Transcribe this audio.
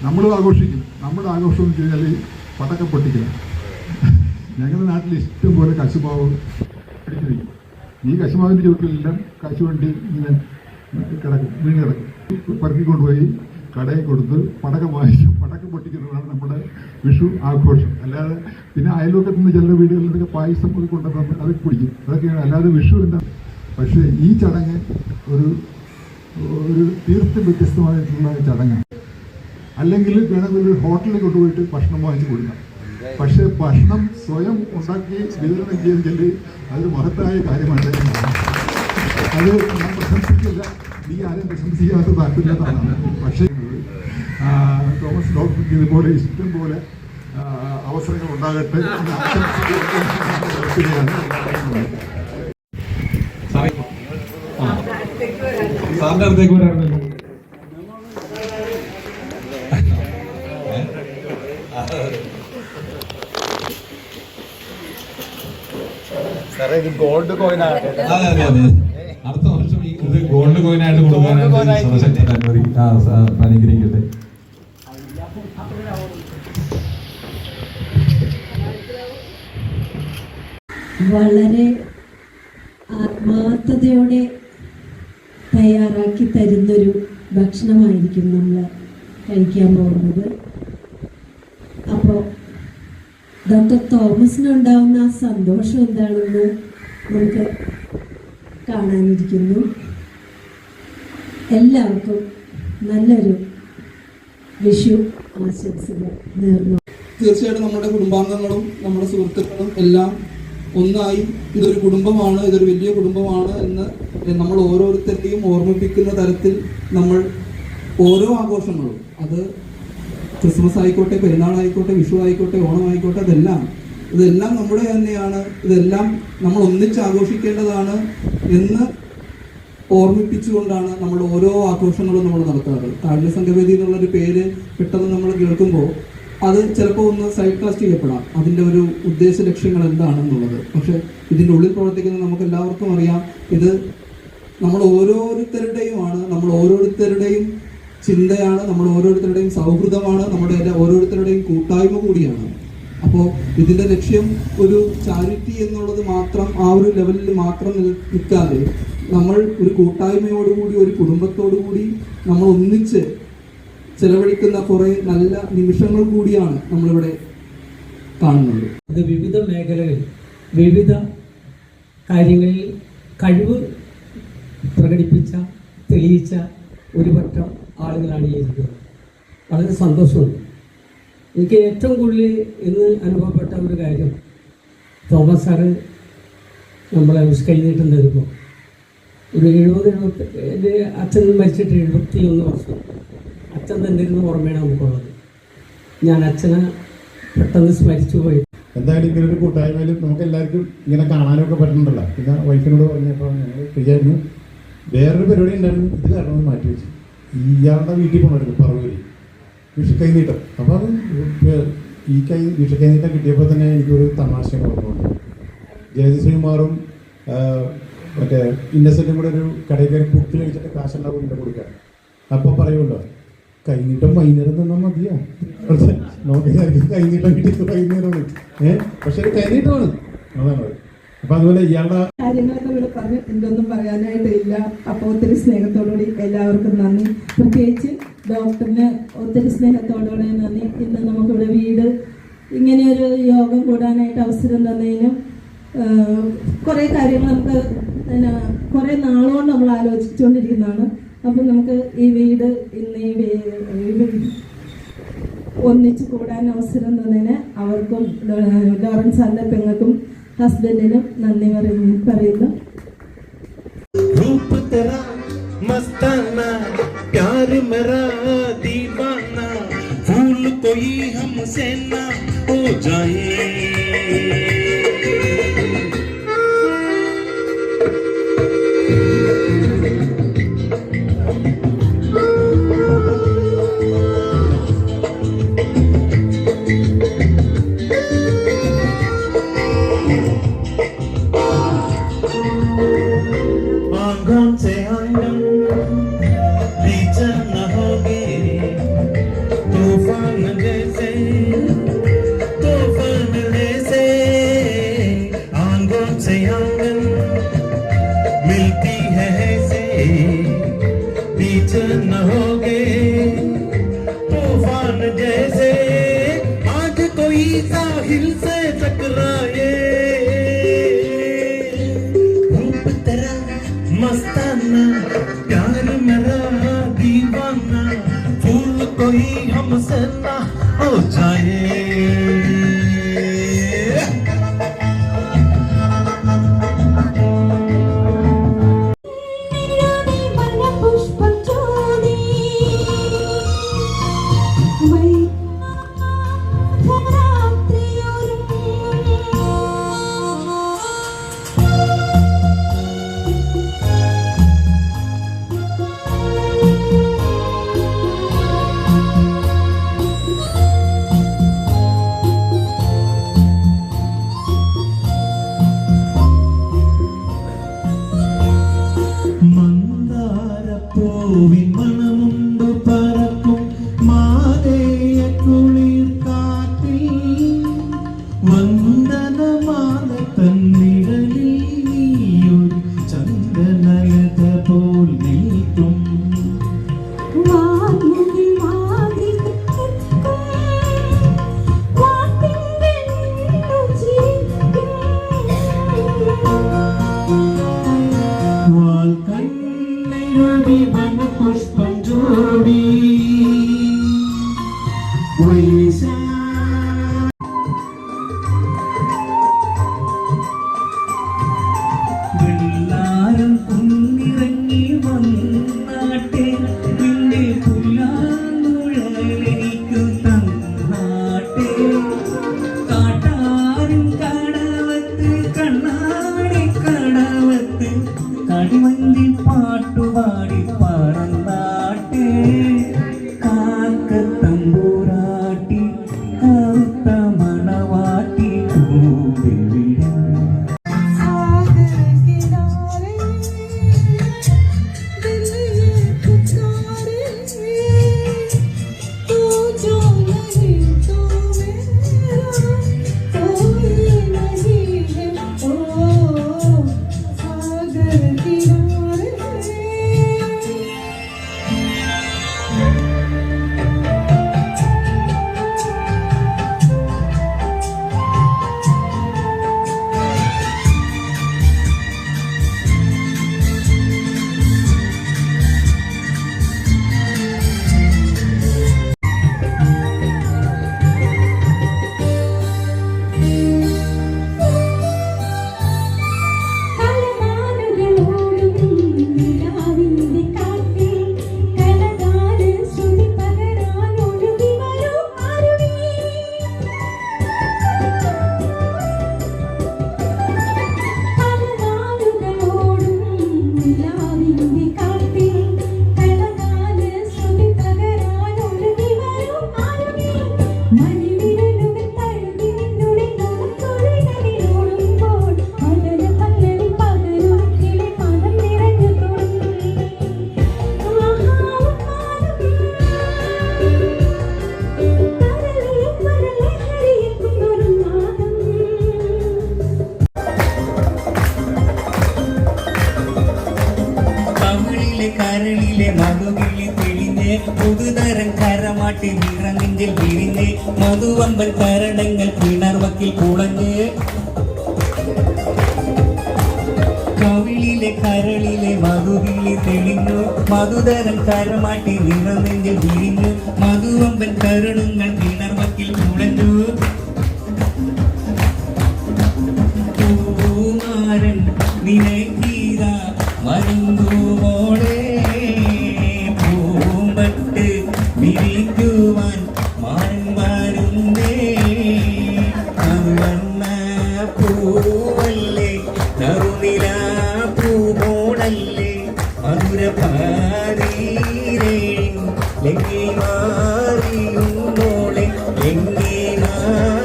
നമ്മളും ആഘോഷിക്കും. നമ്മുടെ ആഘോഷം എന്ന് വെച്ച് കഴിഞ്ഞാൽ പടക്കം പൊട്ടിക്കുക. ഞങ്ങളുടെ നാട്ടിൽ ഇഷ്ടം പോലെ കശുമാവ് പിടിച്ചിരിക്കും. ഈ കശുമാവിൻ്റെ ചുവട്ടിലെല്ലാം കശുവണ്ടി ഇങ്ങനെ വീണ് കിടക്കും. പറക്കിക്കൊണ്ടുപോയി കടയിൽ കൊടുത്ത് പടക്കം വാങ്ങിക്കും. പടക്കം പൊട്ടിക്കുന്നതാണ് നമ്മുടെ വിഷു ആഘോഷം. അല്ലാതെ പിന്നെ അയൽവക്കത്ത് നിന്ന് ചില വീടുകളിലൊക്കെ പായസം ഒക്കെ കൊണ്ടുവന്ന് അതൊക്കെ കുടിക്കും. അതൊക്കെയാണ്. അല്ലാതെ വിഷു എന്താ. പക്ഷേ ഈ ചടങ്ങ് ഒരു തീർത്തും വ്യത്യസ്തമായിട്ടുള്ള ചടങ്ങാണ്. അല്ലെങ്കിൽ വേണമെങ്കിൽ ഒരു ഹോട്ടലിൽ കൊണ്ടുപോയിട്ട് ഭക്ഷണം വാങ്ങിച്ച് കൊടുക്കാം. പക്ഷേ ഭക്ഷണം സ്വയം ഉണ്ടാക്കി വിതരണം ചെയ്യുന്നതിൽ അതൊരു മഹത്തായ കാര്യമാണ്. അത് ഞാൻ പ്രശംസിക്കില്ല, നീ ആരും പ്രശംസിക്കാത്ത താല്പര്യത്താണ്. പക്ഷേ തോമസ് ഡോക്ടർക്ക് ഇതുപോലെ ഇഷ്ടം പോലെ അവസരങ്ങൾ ഉണ്ടാകട്ടെ എന്ന് ആശംസിക്കുകയാണ്. സാറിന്റെ അടുത്തേക്ക് വരാറുണ്ടല്ലോ. ഗോൾഡ് കോയിൻ ആകട്ടെ. അതെ അതെ അതെ, അടുത്ത വർഷം ഇത് ഗോൾഡ് കോയിൻ ആയിട്ട് കൊടുക്കാനായിട്ട് ശക്തി അനുഗ്രഹിക്കട്ടെ. വളരെ ആത്മാർത്ഥതയോടെ തയ്യാറാക്കി തരുന്നൊരു ഭക്ഷണമായിരിക്കും നമ്മൾ കഴിക്കാൻ പോകുന്നത്. അപ്പോൾ ഡോക്ടർ തോമസിനുണ്ടാവുന്ന ആ സന്തോഷം എന്താണെന്ന് നമുക്ക് കാണാനിരിക്കുന്നു. എല്ലാവർക്കും നല്ലൊരു വിഷു ആശംസകൾ നേർന്നു. തീർച്ചയായിട്ടും നമ്മുടെ കുടുംബാംഗങ്ങളും നമ്മുടെ സുഹൃത്തുക്കളും എല്ലാം ഒന്നായി ഇതൊരു കുടുംബമാണ്, ഇതൊരു വലിയ കുടുംബമാണ് എന്ന് നമ്മൾ ഓരോരുത്തരുടെയും ഓർമ്മിപ്പിക്കുന്ന തരത്തിൽ നമ്മൾ ഓരോ ആഘോഷങ്ങളും, അത് ക്രിസ്മസ് ആയിക്കോട്ടെ, പെരുന്നാളായിക്കോട്ടെ, വിഷു ആയിക്കോട്ടെ, ഓണം ആയിക്കോട്ടെ, ഇതെല്ലാം നമ്മുടെ തന്നെയാണ്, ഇതെല്ലാം നമ്മൾ ഒന്നിച്ച് ആഘോഷിക്കേണ്ടതാണ് എന്ന് ഓർമ്മിപ്പിച്ചുകൊണ്ടാണ് നമ്മൾ ഓരോ ആഘോഷങ്ങളും നമ്മൾ നടത്താറ്. കാരുണ്യ സംഘവേദി എന്നുള്ളൊരു പേര് പെട്ടെന്ന് നമ്മൾ കേൾക്കുമ്പോൾ അത് ചിലപ്പോൾ ഒന്ന് സൈഡ് കാസ്റ്റ് ചെയ്യപ്പെടാം, അതിൻ്റെ ഒരു ഉദ്ദേശ ലക്ഷ്യങ്ങൾ എന്താണെന്നുള്ളത്. പക്ഷെ ഇതിൻ്റെ ഉള്ളിൽ പ്രവർത്തിക്കുന്ന നമുക്ക് എല്ലാവർക്കും അറിയാം, ഇത് നമ്മൾ ഓരോരുത്തരുടെയുമാണ്, നമ്മൾ ഓരോരുത്തരുടെയും ചിന്തയാണ്, നമ്മൾ ഓരോരുത്തരുടെയും സൗഹൃദമാണ്, നമ്മുടെ ഓരോരുത്തരുടെയും കൂട്ടായ്മ കൂടിയാണ്. അപ്പോൾ ഇതിൻ്റെ ലക്ഷ്യം ഒരു ചാരിറ്റി എന്നുള്ളത് മാത്രം ആ ഒരു ലെവലിൽ മാത്രം നിൽക്കാതെ നമ്മൾ ഒരു കൂട്ടായ്മയോടുകൂടി, ഒരു കുടുംബത്തോടുകൂടി നമ്മൾ ഒന്നിച്ച് ചെലവഴിക്കുന്ന കുറേ നല്ല നിമിഷങ്ങൾ കൂടിയാണ് നമ്മളിവിടെ കാണുന്നത്. ഇത് വിവിധ മേഖലകളിൽ വിവിധ കാര്യങ്ങളിൽ കഴിവ് പ്രകടിപ്പിച്ച, തെളിയിച്ച ഒരു പറ്റം ആളുകളാണ് ഈ ഇരിക്കുന്നത്. വളരെ സന്തോഷമുണ്ട്. എനിക്ക് ഏറ്റവും കൂടുതൽ ഇന്ന് അനുഭവപ്പെട്ട ഒരു കാര്യം, തോമസ് സാറ് നമ്മളെ കൈനീട്ടം തരുമ്പോൾ ഒരു 70 എൻ്റെ അച്ഛൻ മരിച്ചിട്ട് 71 വർഷം. അച്ഛൻ തന്നിരുന്ന ഓർമ്മയാണ് നമുക്കുള്ളത്. ഞാൻ അച്ഛനെ പെട്ടെന്ന് സ്മരിച്ചു പോയി. എന്തായാലും ഇങ്ങനെ ഒരു കൂട്ടായ്മയിൽ നമുക്ക് എല്ലാവർക്കും ഇങ്ങനെ കാണാനൊക്കെ പറ്റുന്നുണ്ടല്ലോ. പിന്നെ വൈഫിനോട് പറഞ്ഞപ്പോൾ ഞങ്ങൾ ഫ്രീ ആയിരുന്നു. വേറൊരു പരിപാടി ഉണ്ടായിരുന്നു, ഇത് കാരണം മാറ്റി വെച്ചു. ഇയാളുടെ വീട്ടിൽ പോകണമായിരുന്നു പറവൂരി വിഷുക്കൈനീട്ടം. അപ്പോൾ അത് വിഷുക്കൈനീട്ടം കിട്ടിയപ്പോൾ തന്നെ എനിക്കൊരു തമാശ ഓർമ്മയുണ്ട്. ജയശ്രീകുമാറും മറ്റേ ഇന്നസെൻറ്റും കൂടെ ഒരു കടയിൽ കയറി പുട്ടിൽ കഴിച്ചിട്ട് കാശുണ്ടാവും ഇവിടെ കൊടുക്കാൻ. അപ്പോൾ പറയുമല്ലോ, കൈനീട്ടം വൈകുന്നേരം തന്നാൽ മതിയാ. നോക്കി കൈനീട്ടം കിട്ടിയത് വൈകുന്നേരമാണ്. പക്ഷെ ഒരു കൈനീട്ടമാണ്, അതാണ്. അപ്പം അതുപോലെ ഇയാളുടെ കാര്യങ്ങളൊക്കെ ഇവിടെ പറഞ്ഞ് എന്തൊന്നും പറയാനായിട്ടില്ല. അപ്പോൾ ഒത്തിരി സ്നേഹത്തോടുകൂടി എല്ലാവർക്കും നന്ദി. പ്രത്യേകിച്ച് ഡോക്ടറിന് ഒത്തിരി സ്നേഹത്തോടുകൂടി നന്ദി. ഇന്ന് നമുക്കിവിടെ വീട് ഇങ്ങനെയൊരു യോഗം കൂടാനായിട്ട് അവസരം തന്നതിനും കുറേ കാര്യങ്ങൾ നമുക്ക് കുറേ നാളുകൊണ്ട് നമ്മൾ ആലോചിച്ചുകൊണ്ടിരിക്കുന്നതാണ്. അപ്പം നമുക്ക് ഈ വീട് ഇന്ന് ഒന്നിച്ച് കൂടാൻ അവസരം തന്നതിന് അവർക്കും ലോറൻസ് സാറിൻ്റെ പെങ്ങൾക്കും ഹസ്ബൻഡിനും നന്ദി പറയുന്നു. जैसे तूफान जैसे आंगन से आंगन मिलती है ऐसे पीछे न होगे तूफान जैसे आज कोई साहिल से टकराए रूप तेरा मस्ताना प्यार मेरा दीवाना फूल कोई हमसे ना हो जाए മന്ദാരപ്പൂവിൻ മണമുണ്ട് പറക്കും മാതേയ കുളിർ കാറ്റിൽ വന്ദനമാല തന്നിഴലിൽ നീയൊരു ചന്ദനലത പോൽ നിൽക്കും പുഷ്പം ജോടി വെള്ളാരം കുന്നിറങ്ങി വന്നാട്ടെ നിന്റെ പുല്ലാങ്കുഴലെനിക്കു തന്നാട്ടെ കാട്ടാരും കടവത്ത് കണ്ണാടി കടവത്ത് കടിവണ്ടി പാട്ടുപാടി പറന്നാട്ടെ കാക്കത്തമ്പൂരാട്ടി കറുത്ത മണവാട്ടി കൂടെവിടെ കരളിലെ മധുകിളി പിഴിഞ്ഞ് പുതുതരം കരമാട്ടി നിറനെഞ്ചിൽ പിഴിഞ്ഞ് മധുവമ്പൽ കരടങ്ങൾ കിണർവക്കിൽ കുളഞ്ഞ് കവിളിലെ കരളിലെ മധുകിളി തെളിഞ്ഞു മധുതരം കരമാട്ടി നിറനെഞ്ചിൽ പിഴിഞ്ഞു മധുവമ്പൽ കരടുങ്ങൾ കിണർവക്കിൽ കുളഞ്ഞു പൂമാരൻ നിനക്കീത വരുമ്പോളെ പൂമ്പട്ട് വിരിക്കുവാൻ മാൻ വരുന്നേ വന്ന പൂവല്ലേ കറുനില പൂമോടല്ലേ മധുരപാരീരേ എങ്ങേ മാറിയുന്നോളെ എങ്ങേ മാറി